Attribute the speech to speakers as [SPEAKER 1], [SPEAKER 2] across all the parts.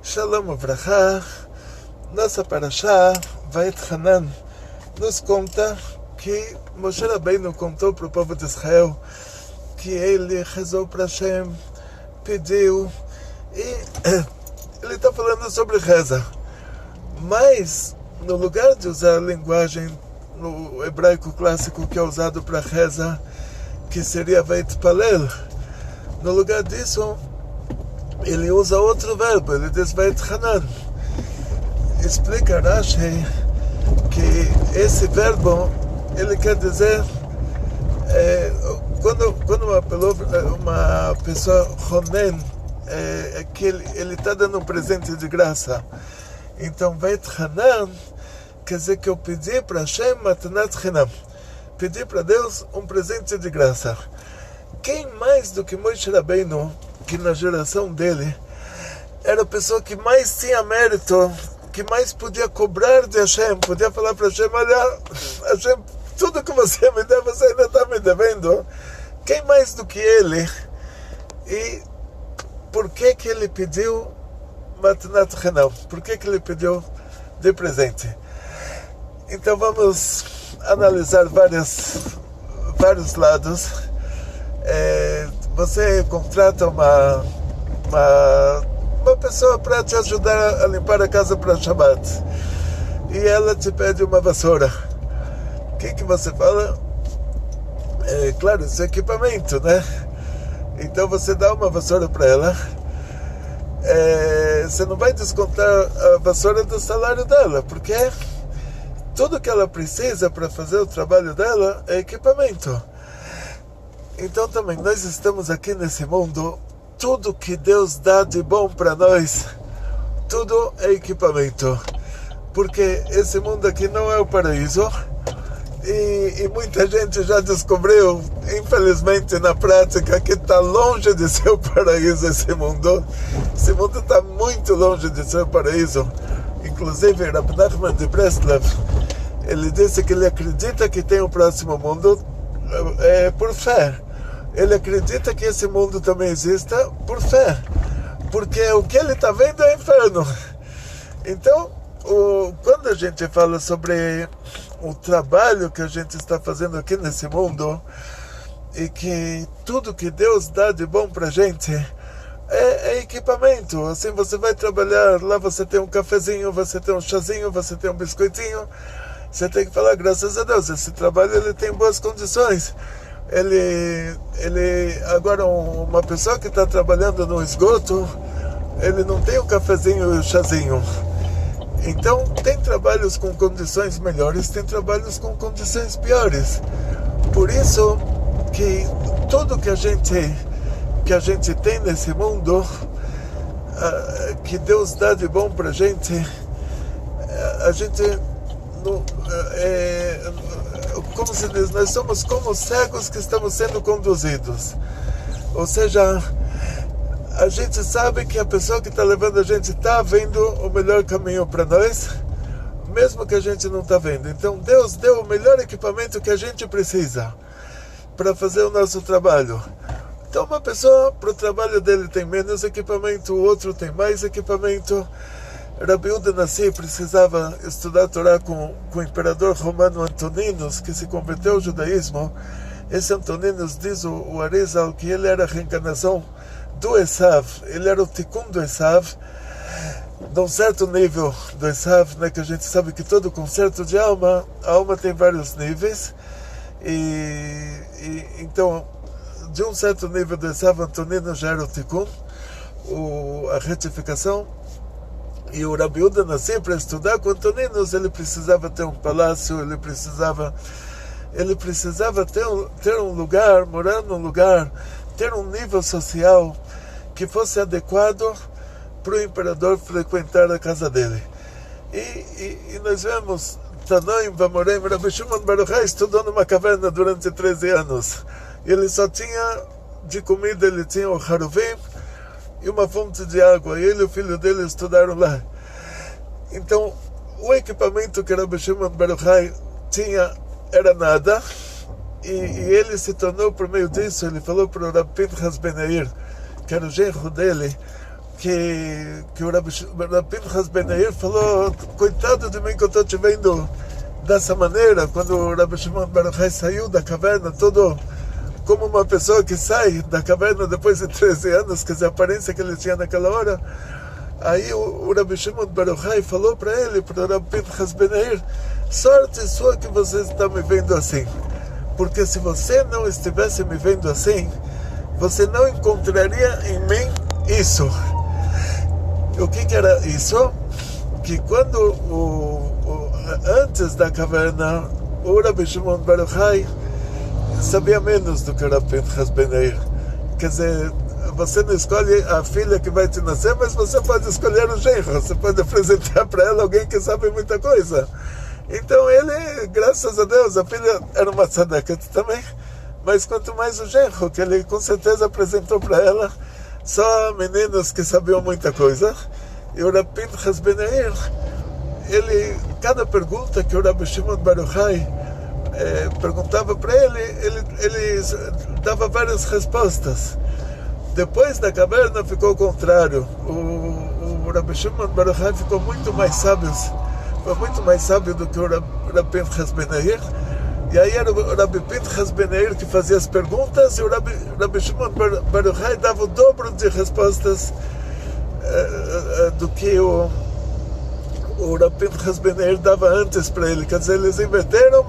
[SPEAKER 1] Shalom Avrahá. Nossa Parashá, Vayet Hanan, nos conta que Moshe Rabbeinu contou para o povo de Israel que ele rezou para Hashem, pediu, e ele está falando sobre reza. Mas, no lugar de usar a linguagem no hebraico clássico que é usado para reza, que seria Vayet Palel, no lugar disso, ele usa outro verbo, ele diz Vayet Hanan. Explica Rashi que esse verbo, ele quer dizer, quando uma pessoa ronen, é que ele está dando um presente de graça. Então, Vayet Hanan quer dizer que eu pedi para Hashem Matanat Chinam, pedi para Deus um presente de graça. Quem mais do que Moshe Rabbeinu, que na geração dele era a pessoa que mais tinha mérito, que mais podia cobrar de Hashem, podia falar para Hashem: olha, Hashem, tudo que você me deu, você ainda está me devendo. Quem mais do que ele? E por que ele pediu Matanat Chinam? Por que ele pediu de presente? Então vamos analisar vários lados. Você contrata uma pessoa para te ajudar a limpar a casa para Shabbat, e ela te pede uma vassoura. O que você fala? Claro, isso é equipamento, né? Então você dá uma vassoura para ela. Você não vai descontar a vassoura do salário dela, porque tudo que ela precisa para fazer o trabalho dela é equipamento. Então também nós estamos aqui nesse mundo, tudo que Deus dá de bom para nós, tudo é equipamento, porque esse mundo aqui não é o paraíso, e muita gente já descobriu, infelizmente na prática, que está longe de ser o paraíso esse mundo está muito longe de ser o paraíso. Inclusive Rabbi Nachman de Breslov, ele disse que ele acredita que tem o próximo mundo por fé. Ele acredita que esse mundo também exista por fé, porque o que ele está vendo é inferno. Então, quando a gente fala sobre o trabalho que a gente está fazendo aqui nesse mundo, e que tudo que Deus dá de bom para a gente é equipamento. Assim, você vai trabalhar, lá você tem um cafezinho, você tem um chazinho, você tem um biscoitinho. Você tem que falar: graças a Deus, esse trabalho ele tem boas condições. Agora, uma pessoa que está trabalhando no esgoto, ele não tem o cafezinho e o chazinho. Então, tem trabalhos com condições melhores, tem trabalhos com condições piores. Por isso que tudo que a gente tem nesse mundo, que Deus dá de bom para a gente como se diz, nós somos como cegos que estamos sendo conduzidos. Ou seja, a gente sabe que a pessoa que está levando a gente está vendo o melhor caminho para nós, mesmo que a gente não está vendo. Então Deus deu o melhor equipamento que a gente precisa para fazer o nosso trabalho. Então uma pessoa, para o trabalho dele, tem menos equipamento, o outro tem mais equipamento. Rabi Yehuda Nassi precisava estudar a Torá com o imperador romano Antoninus, que se converteu ao judaísmo. Esse Antoninus diz o Arizal que ele era a reencarnação do Esav, ele era o tikkun do Esav, de um certo nível do Esav, né, que a gente sabe que todo concerto de alma, a alma tem vários níveis, e então, de um certo nível do Esav, Antoninus já era o tikkun, a retificação. E o Rabi Yehuda Nassi, para estudar com Antoninus, ele precisava ter um palácio, ele precisava ter um lugar, morar num lugar, ter um nível social que fosse adequado para o imperador frequentar a casa dele. E nós vemos Tanoim Vamorem, Rabbi Shimon Bar Yochai estudou numa caverna durante 13 anos. Ele só tinha de comida, ele tinha o Haruvim e uma fonte de água, e ele e o filho dele estudaram lá. Então, o equipamento que Rabbi Shimon Bar Yochai tinha era nada, e ele se tornou, por meio disso, ele falou para o Rabbi Pinchas Ben Yair, que era o genro dele, que o Rabi Pinchas Ben Yair falou, coitado de mim que eu estou te vendo dessa maneira, quando o Rabi Shimon Bar Yochai saiu da caverna, todo como uma pessoa que sai da caverna depois de 13 anos, quer dizer, a aparência que ele tinha naquela hora. Aí o Rabi Shimon Bar Yochai falou para ele, para o Rabi Pinchas Ben Yair, sorte sua que você está me vendo assim, porque se você não estivesse me vendo assim, você não encontraria em mim isso. O que era isso? Que quando antes da caverna, o Rabi Shimon Bar Yochai sabia menos do que o Rabi Pinchas Ben Yair. Quer dizer, você não escolhe a filha que vai te nascer, mas você pode escolher o genro. Você pode apresentar para ela alguém que sabe muita coisa. Então ele, graças a Deus, a filha era uma tzedakah também, mas quanto mais o genro, que ele com certeza apresentou para ela só meninos que sabiam muita coisa. E o Rabi Pinchas Ben Yair, cada pergunta que o Rabi Shimon Bar Yochai perguntava para ele dava várias respostas. Depois da caverna ficou o contrário. O Rabi Shimon Bar Yochai ficou muito mais sábio do que o Rabi Pinchas Ben Yair. E aí era o Rabi Pinchas Ben Yair que fazia as perguntas, e o Rabi Shimon Bar Yochai dava o dobro de respostas do que o Rabi Pinchas Ben Yair dava antes para ele. Quer dizer, eles inverteram,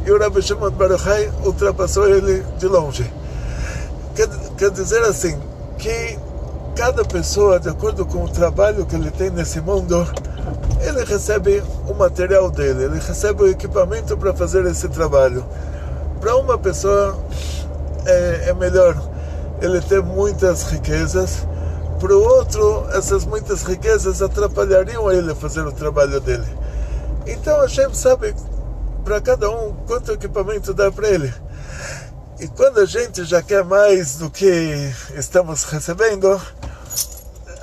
[SPEAKER 1] e o Rabi Shimon Bar Yochai ultrapassou ele de longe. Quer dizer assim, que cada pessoa, de acordo com o trabalho que ele tem nesse mundo, ele recebe o material dele, ele recebe o equipamento para fazer esse trabalho. Para uma pessoa é melhor ele ter muitas riquezas, para o outro essas muitas riquezas atrapalhariam ele a fazer o trabalho dele. Então a Hashem sabe para cada um quanto equipamento dá para ele. E quando a gente já quer mais do que estamos recebendo,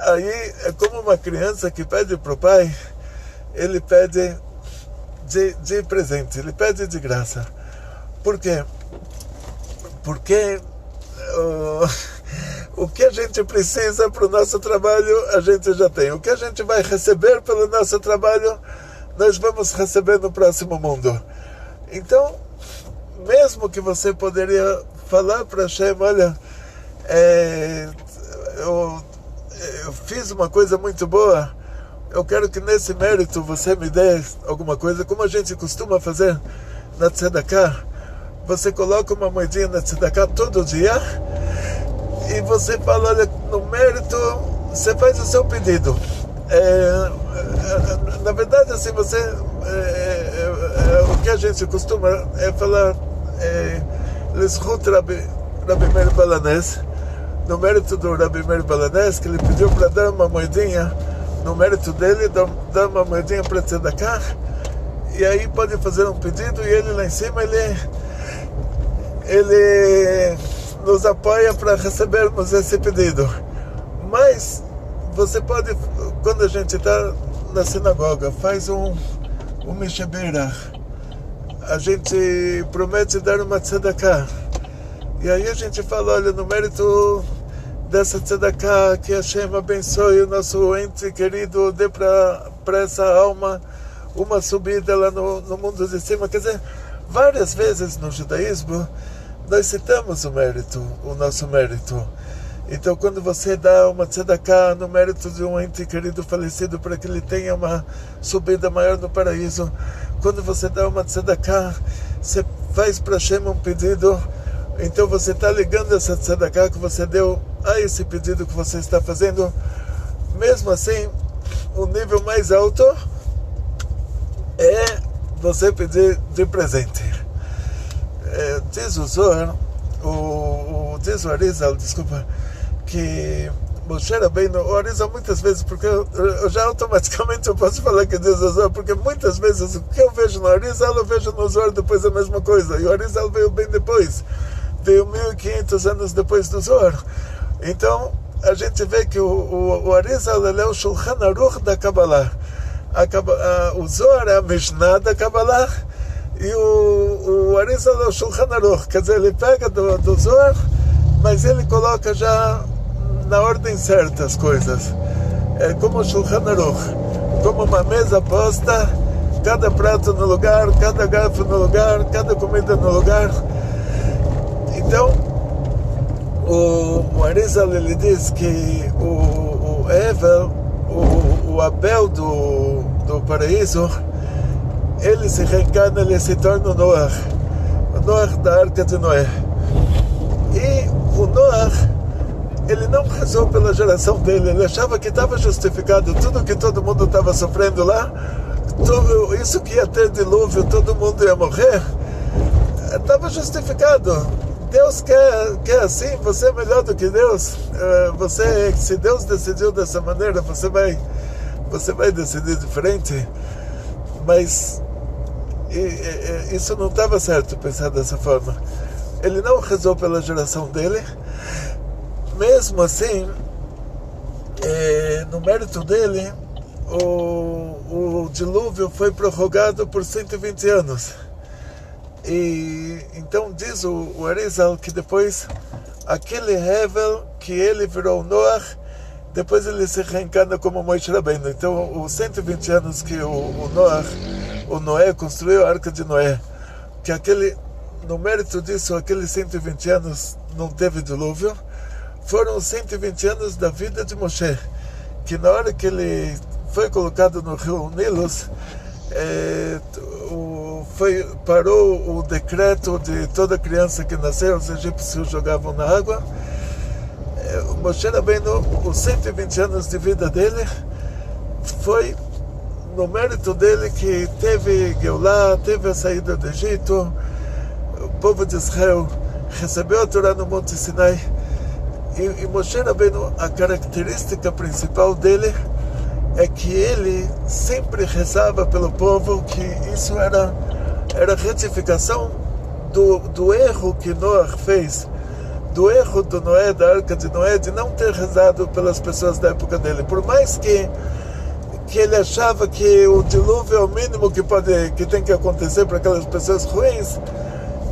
[SPEAKER 1] aí é como uma criança que pede para o pai, ele pede de presente, ele pede de graça. Por quê? Porque o que a gente precisa para o nosso trabalho, a gente já tem. O que a gente vai receber pelo nosso trabalho, nós vamos receber no próximo mundo. Então, mesmo que você poderia falar para Hashem, olha, eu fiz uma coisa muito boa, eu quero que nesse mérito você me dê alguma coisa, como a gente costuma fazer na tzedakah. Você coloca uma moedinha na tzedakah todo dia e você fala, olha, no mérito você faz o seu pedido. Na verdade, assim, o que a gente costuma falar Leshut Rabi Meir Balanés, no mérito do Rabi Meir Balanés, que ele pediu para dar uma moedinha, no mérito dele, dar uma moedinha para tzedakah, e aí pode fazer um pedido, e ele lá em cima, ele nos apoia para recebermos esse pedido. Mas você pode, quando a gente está na sinagoga, faz um Mishaberach, a gente promete dar uma tzedakah, e aí a gente fala, olha, no mérito dessa tzedakah, que Hashem abençoe o nosso ente querido, dê para essa alma uma subida lá no mundo de cima. Quer dizer, várias vezes no judaísmo nós citamos o nosso mérito. Então, quando você dá uma tzedakah no mérito de um ente querido falecido para que ele tenha uma subida maior no paraíso, quando você dá uma tzedakah, você faz para Hashem um pedido, então você está ligando essa tzedakah que você deu a esse pedido que você está fazendo. Mesmo assim, o nível mais alto é você pedir de presente. Diz o Zohar, diz o Arizal, desculpa, que Moshe Rabbeinu, o Arizal muitas vezes, porque eu já automaticamente eu posso falar que diz o Zohar, porque muitas vezes o que eu vejo no Arizal, eu vejo no Zohar depois a mesma coisa, e o Arizal veio bem depois, veio 1500 anos depois do Zohar. Então a gente vê que o Arizal, ele é o Shulchan Aruch da Kabbalah. O Zohar é a Mishnah da Kabbalah, e o Arizal é o Shulchan Aruch, quer dizer, ele pega do Zohar, mas ele coloca já na ordem certa as coisas. É como o Shulchan Aruch, como uma mesa posta, cada prato no lugar, cada garfo no lugar, cada comida no lugar. Então, o Arizal, ele diz que o Evel, o Abel do paraíso, ele se reencarna, ele se torna o Noach da Arca de Noé. E o Noach, ele não rezou pela geração dele, ele achava que estava justificado tudo que todo mundo estava sofrendo lá, tudo isso que ia ter dilúvio, todo mundo ia morrer, estava justificado. Deus quer assim, você é melhor do que Deus. Se Deus decidiu dessa maneira, você vai decidir diferente. Mas isso não estava certo, pensar dessa forma. Ele não rezou pela geração dele. Mesmo assim, no mérito dele, o dilúvio foi prorrogado por 120 anos. E então diz o Arizal que depois aquele Hevel que ele virou Noach, depois ele se reencarna como Moshe Rabbeinu. Então os 120 anos que o Noé construiu a Arca de Noé, que no mérito disso, aqueles 120 anos não teve dilúvio, foram os 120 anos da vida de Moshe, que na hora que ele foi colocado no rio Nilus, parou o decreto de toda criança que nasceu, os egípcios jogavam na água. O Moshe Rabbeinu, os 120 anos de vida dele, foi no mérito dele que teve Geulah, teve a saída do Egito, o povo de Israel recebeu a Torá no Monte Sinai. E Moshe Rabbeinu, a característica principal dele é que ele sempre rezava pelo povo, que isso era retificação do erro que Noach fez, do erro do Noé, da Arca de Noé, de não ter rezado pelas pessoas da época dele. Por mais que ele achava que o dilúvio é o mínimo que tem que acontecer para aquelas pessoas ruins,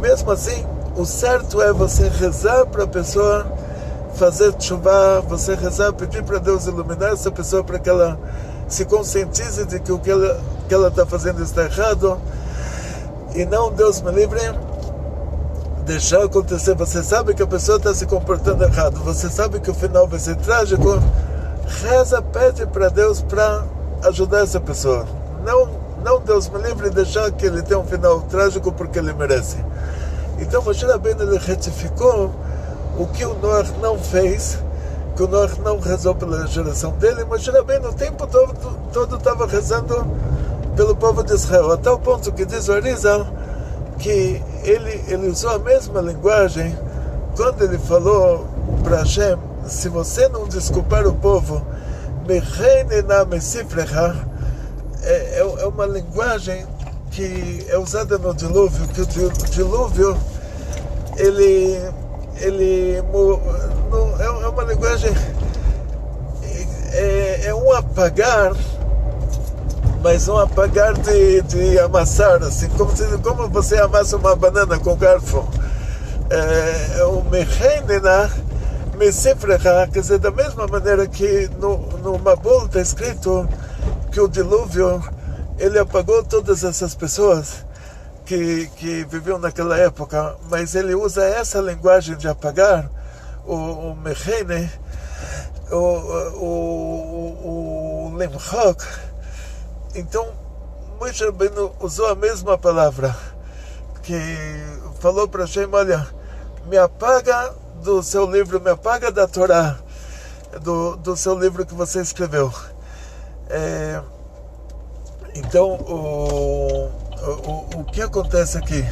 [SPEAKER 1] mesmo assim, o certo é você rezar para a pessoa fazer tshuva, você rezar, pedir para Deus iluminar essa pessoa para que ela se conscientize de que o que ela está fazendo está errado, e não, Deus me livre, deixar acontecer. Você sabe que a pessoa está se comportando errado, você sabe que o final vai ser trágico, reza, pede para Deus para ajudar essa pessoa. Não, Deus me livre, deixar que ele tenha um final trágico porque ele merece. Então Moshe Rabbeinu, ele retificou o que o Noach não fez, que o Noach não rezou pela geração dele. Moshe Rabbeinu o tempo todo estava rezando pelo povo de Israel, até o ponto que diz o Arizal que ele usou a mesma linguagem quando ele falou para Hashem: se você não desculpar o povo, é uma linguagem que é usada no dilúvio, que o dilúvio é uma linguagem, é um apagar, mas um apagar de amassar, assim, como você amassa uma banana com garfo. O mechenena mesifrecha, quer dizer, da mesma maneira que no Mabul está escrito que o dilúvio, ele apagou todas essas pessoas que viviam naquela época, mas ele usa essa linguagem de apagar, o mechene, o limchok. Então Moshe Rabbeinu usou a mesma palavra, que falou para Hashem: olha, me apaga do seu livro, me apaga da Torá, do seu livro que você escreveu. Então o que acontece aqui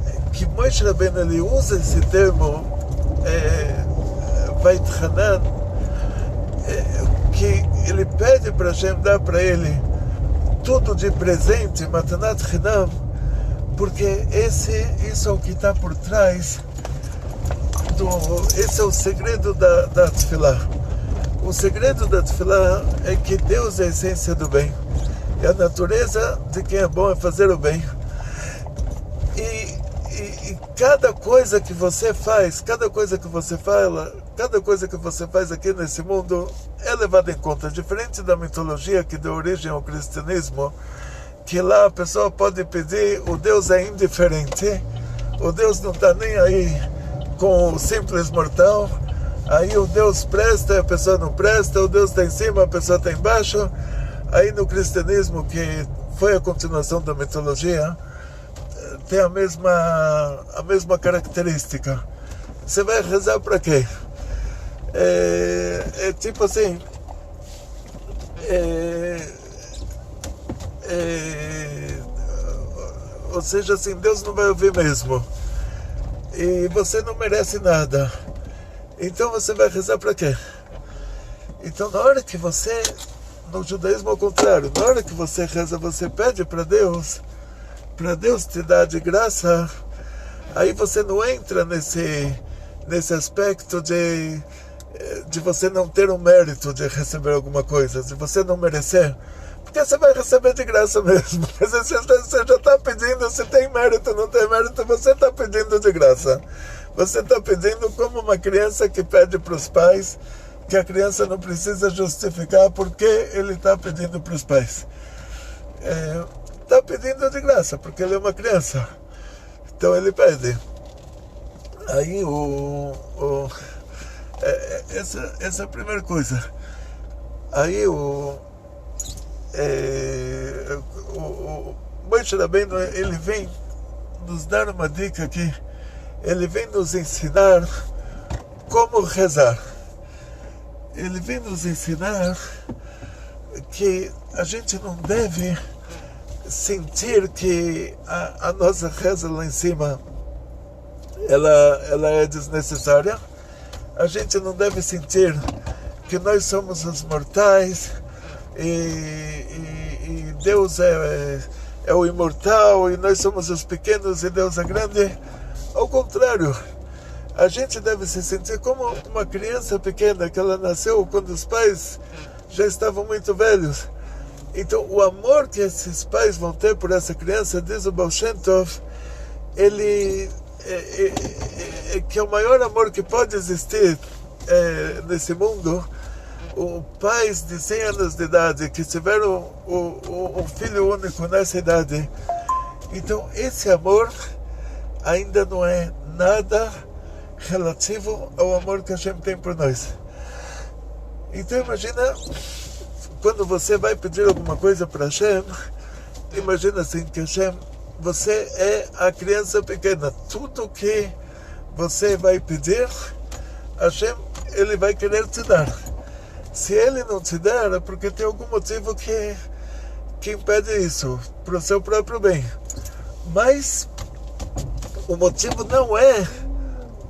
[SPEAKER 1] é que Moshe Rabbeinu, ele usa esse termo Vaitchanan, que ele pede para Hashem dar para ele tudo de presente, Matanat Chinam, porque isso é o que está por trás esse é o segredo da Tefilá. O segredo da Tefilá é que Deus é a essência do bem, e a natureza de quem é bom é fazer o bem. E cada coisa que você faz, cada coisa que você fala, cada coisa que você faz aqui nesse mundo é levada em conta. Diferente da mitologia que deu origem ao cristianismo, que lá a pessoa pode pedir, o Deus é indiferente, o Deus não está nem aí com o simples mortal, aí o Deus presta, a pessoa não presta, o Deus está em cima, a pessoa está embaixo. Aí no cristianismo, que foi a continuação da mitologia, tem a mesma característica. Você vai rezar para quê? Tipo assim, ou seja, assim, Deus não vai ouvir mesmo, e você não merece nada, então você vai rezar para quê? Então, na hora que você, no judaísmo ao contrário, na hora que você reza, você pede para Deus te dar de graça. Aí você não entra nesse aspecto de você não ter um mérito de receber alguma coisa, de você não merecer, porque você vai receber de graça mesmo. Mas você já está pedindo, se tem mérito ou não tem mérito, você está pedindo de graça. Você está pedindo como uma criança que pede para os pais, que a criança não precisa justificar porque ele está pedindo para os pais. Está pedindo de graça, porque ele é uma criança. Então ele pede. Aí essa é a primeira coisa. Aí o Moshe Rabbeinu, ele vem nos dar uma dica aqui. Ele vem nos ensinar como rezar. Ele vem nos ensinar que a gente não deve sentir que a nossa reza lá em cima ela é desnecessária. A gente não deve sentir que nós somos os mortais e Deus é o imortal e nós somos os pequenos e Deus é grande. Ao contrário, a gente deve se sentir como uma criança pequena, que ela nasceu quando os pais já estavam muito velhos. Então, o amor que esses pais vão ter por essa criança, diz o Baal Shem Tov, ele que é o maior amor que pode existir nesse mundo. Os pais de 100 anos de idade que tiveram um filho único nessa idade, então esse amor ainda não é nada relativo ao amor que Hashem tem por nós. Então imagina, quando você vai pedir alguma coisa para Hashem, imagina assim, que Hashem, você é a criança pequena. Tudo que você vai pedir, Hashem, ele vai querer te dar. Se ele não te der, é porque tem algum motivo que impede isso, para o seu próprio bem. Mas o motivo não é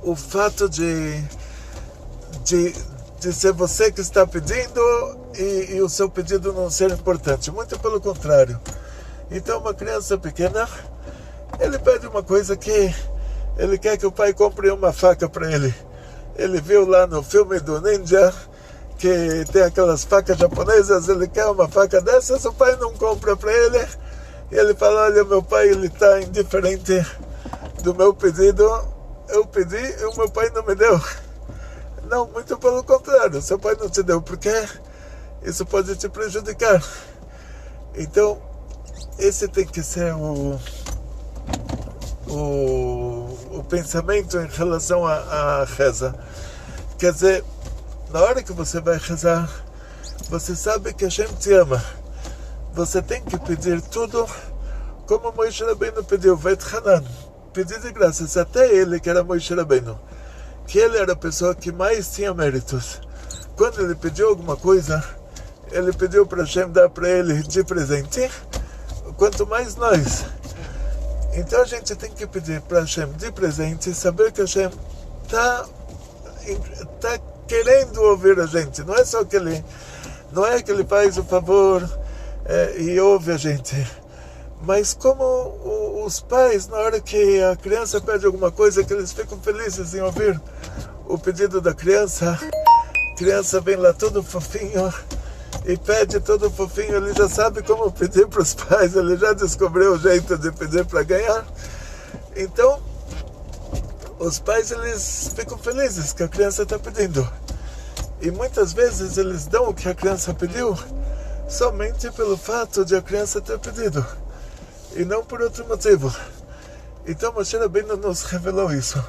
[SPEAKER 1] o fato de ser você que está pedindo e o seu pedido não ser importante. Muito pelo contrário. Então, uma criança pequena, ele pede uma coisa que ele quer que o pai compre uma faca para ele. Ele viu lá no filme do Ninja que tem aquelas facas japonesas, ele quer uma faca dessas, o pai não compra para ele. E ele fala, olha, meu pai, ele está indiferente do meu pedido. Eu pedi e o meu pai não me deu. Não, muito pelo contrário, seu pai não te deu, porque isso pode te prejudicar. Então, esse tem que ser o pensamento em relação à reza. Quer dizer, na hora que você vai rezar, você sabe que Hashem te ama. Você tem que pedir tudo como Moshe Rabbeinu pediu, Vet Hanan, pedir de graças. Até ele, que era Moshe Rabbeinu, que ele era a pessoa que mais tinha méritos. Quando ele pediu alguma coisa, ele pediu para Hashem dar para ele de presente, quanto mais nós. Então a gente tem que pedir para Hashem de presente, saber que Hashem está querendo ouvir a gente. Não é só que ele faz o favor e ouve a gente. Mas como os pais, na hora que a criança pede alguma coisa, que eles ficam felizes em ouvir o pedido da criança, a criança vem lá todo fofinho e pede todo fofinho, ele já sabe como pedir para os pais, ele já descobriu o jeito de pedir para ganhar. Então, os pais eles ficam felizes que a criança está pedindo. E muitas vezes eles dão o que a criança pediu somente pelo fato de a criança ter pedido e não por outro motivo. Então Moshe Rabbeinu nos revelou isso.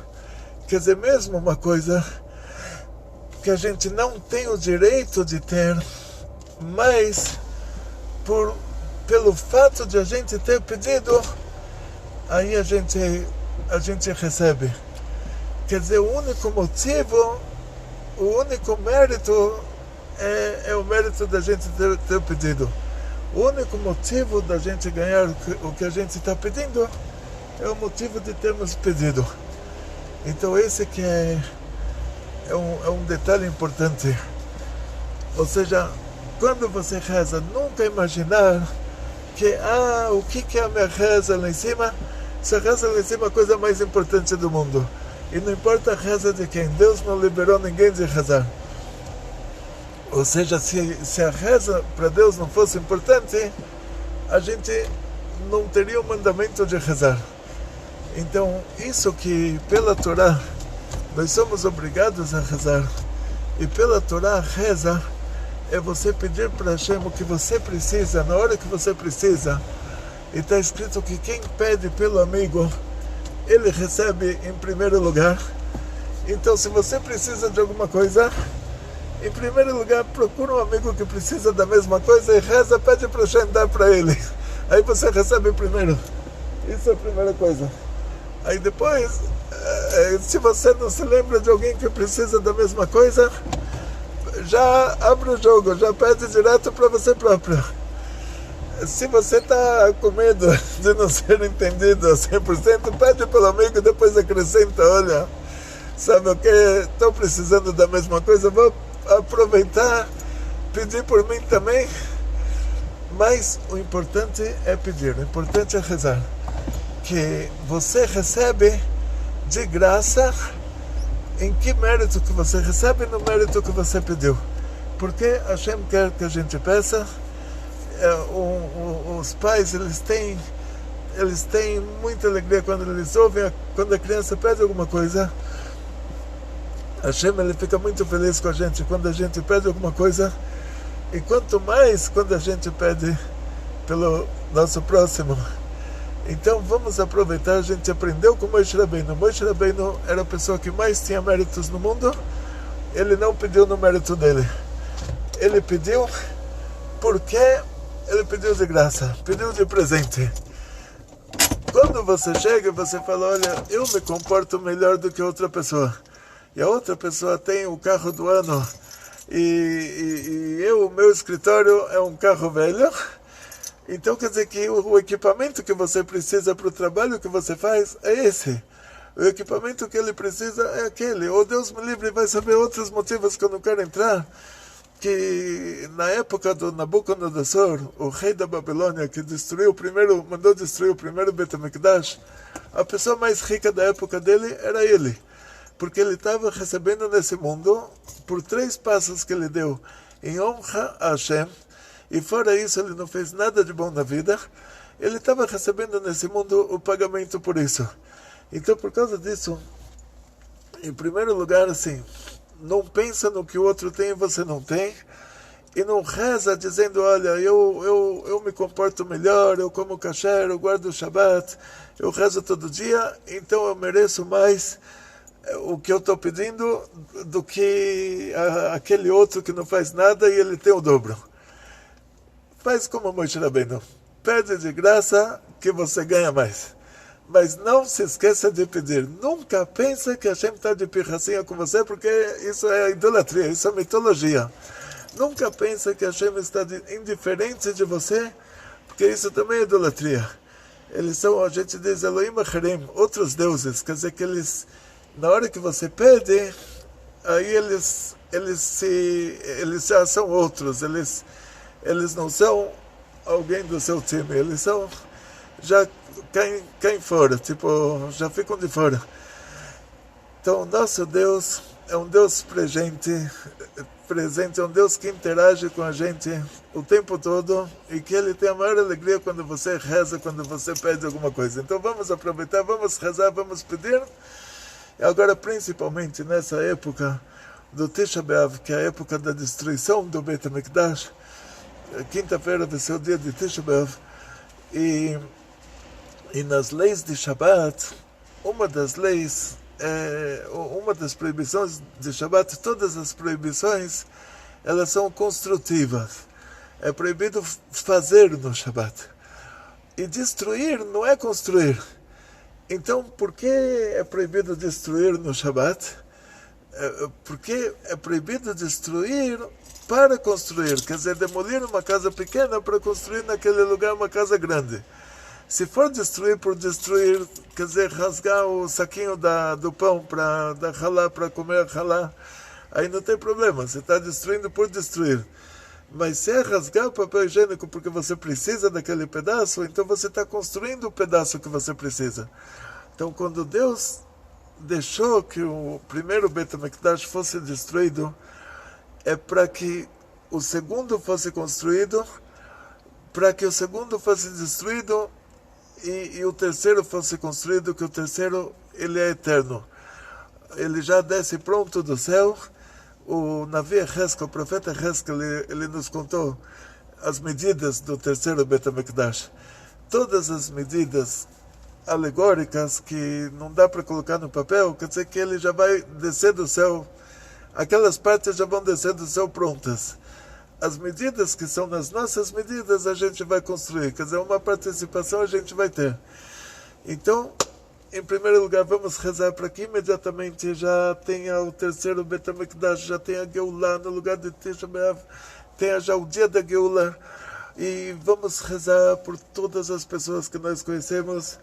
[SPEAKER 1] Quer dizer, mesmo uma coisa que a gente não tem o direito de ter, mas pelo fato de a gente ter pedido, aí a gente recebe. Quer dizer, o único motivo, o único mérito é o mérito da gente ter pedido. O único motivo da gente ganhar o que a gente está pedindo é o motivo de termos pedido. Então esse que é um detalhe importante. Ou seja, quando você reza, nunca imaginar que o que é a minha reza lá em cima? Se a reza lá em cima é a coisa mais importante do mundo. E não importa a reza de quem, Deus não liberou ninguém de rezar. Ou seja, se a reza para Deus não fosse importante, a gente não teria o mandamento de rezar. Então, isso que pela Torá nós somos obrigados a rezar, e pela Torá reza é você pedir para Hashem o que você precisa, na hora que você precisa. E está escrito que quem pede pelo amigo, ele recebe em primeiro lugar. Então, se você precisa de alguma coisa, em primeiro lugar, procura um amigo que precisa da mesma coisa e reza, pede para Hashem dar para ele. Aí você recebe primeiro. Isso é a primeira coisa. Aí depois, se você não se lembra de alguém que precisa da mesma coisa, já abre o jogo, já pede direto para você próprio. Se você está com medo de não ser entendido a 100%, pede pelo amigo e depois acrescenta, olha, sabe o que? Estou precisando da mesma coisa, vou aproveitar, pedir por mim também. Mas o importante é pedir, o importante é rezar. Que você recebe de graça, em que mérito que você recebe? No mérito que você pediu. Porque Hashem quer que a gente peça. Os pais eles têm muita alegria quando eles ouvem, quando a criança pede alguma coisa. Hashem ele fica muito feliz com a gente quando a gente pede alguma coisa, e quanto mais quando a gente pede pelo nosso próximo. Então vamos aproveitar. A gente aprendeu com Moshe Rabbeinu. Moshe Rabbeinu era a pessoa que mais tinha méritos no mundo. Ele não pediu no mérito dele, ele pediu porque ele pediu de graça, pediu de presente. Quando você chega e você fala, olha, eu me comporto melhor do que outra pessoa, e a outra pessoa tem o carro do ano, e o meu escritório é um carro velho, então quer dizer que o equipamento que você precisa para o trabalho que você faz é esse. O equipamento que ele precisa é aquele. Ou Deus me livre, vai saber outros motivos que eu não quero entrar. Que na época do Nabucodonosor, o rei da Babilônia, que mandou destruir o primeiro Bet HaMikdash, a pessoa mais rica da época dele era ele. Porque ele estava recebendo nesse mundo, por 3 passos que ele deu em honra a Hashem, e fora isso ele não fez nada de bom na vida, ele estava recebendo nesse mundo o pagamento por isso. Então, por causa disso, em primeiro lugar, assim, não pensa no que o outro tem e você não tem, e não reza dizendo, olha, eu me comporto melhor, eu como kasher, eu guardo o Shabbat, eu rezo todo dia, então eu mereço mais o que eu estou pedindo do que aquele outro que não faz nada e ele tem o dobro. Faz como Moshe Rabbeinu, pede de graça que você ganha mais. Mas não se esqueça de pedir. Nunca pense que Hashem está de pirracinha com você, porque isso é idolatria, isso é mitologia. Nunca pense que Hashem está indiferente de você, porque isso também é idolatria. Eles são, a gente diz, Elohim Acharim, outros deuses. Quer dizer que eles, na hora que você pede, aí eles já são outros. Eles não são alguém do seu time, eles são, já caem fora, tipo, já ficam de fora. Então, nosso Deus é um Deus presente, é um Deus que interage com a gente o tempo todo, e que Ele tem a maior alegria quando você reza, quando você pede alguma coisa. Então vamos aproveitar, vamos rezar, vamos pedir, E agora, principalmente nessa época do Tisha B'Av, que é a época da destruição do Beit HaMikdash, quinta-feira vai ser o dia de Tisha B'Av, e nas leis de Shabbat, uma das proibições de Shabbat, todas as proibições, elas são construtivas. É proibido fazer no Shabbat. E destruir não é construir. Então, por que é proibido destruir no Shabbat? Porque é proibido destruir para construir. Quer dizer, demolir uma casa pequena para construir naquele lugar uma casa grande. Se for destruir por destruir, quer dizer, rasgar o saquinho do pão para dar halá, para comer halá, aí não tem problema. Você está destruindo por destruir. Mas se é rasgar o papel higiênico porque você precisa daquele pedaço, então você está construindo o pedaço que você precisa. Então, quando Deus deixou que o primeiro Beit HaMikdash fosse destruído, é para que o segundo fosse construído, para que o segundo fosse destruído e o terceiro fosse construído, que o terceiro ele é eterno. Ele já desce pronto do céu. O Navi Heskel, o profeta Heskel, ele nos contou as medidas do terceiro Beit HaMikdash. Todas as medidas alegóricas que não dá para colocar no papel, quer dizer que ele já vai descer do céu, aquelas partes já vão descer do céu prontas. As medidas que são nas nossas medidas a gente vai construir, quer dizer, uma participação a gente vai ter. Então, em primeiro lugar, vamos rezar para que imediatamente já tenha o terceiro Beit HaMikdash, já tenha Geulah no lugar de Tisha B'Av, tenha já o dia da Geulah, e vamos rezar por todas as pessoas que nós conhecemos,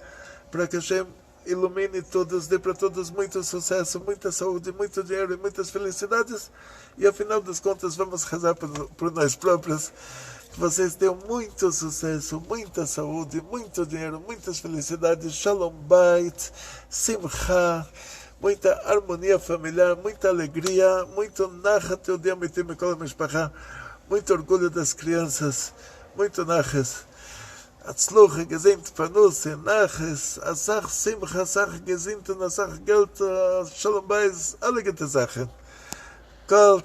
[SPEAKER 1] para que Hashem ilumine todos, dê para todos muito sucesso, muita saúde, muito dinheiro e muitas felicidades. E afinal das contas, vamos rezar por nós próprios. Que vocês tenham muito sucesso, muita saúde, muito dinheiro, muitas felicidades, Shalom Bait, Simcha, muita harmonia familiar, muita alegria, muito Nachat Yehudei Amitim Mikol HaMishpacha, muito orgulho das crianças, muito Nachas. Atzluche, Gesinnt, Panusse, Naches, Asach, Simcha, Asach, Gesinnt, Asach, Geld, Shalom Bait, alle gute Sachen. Kol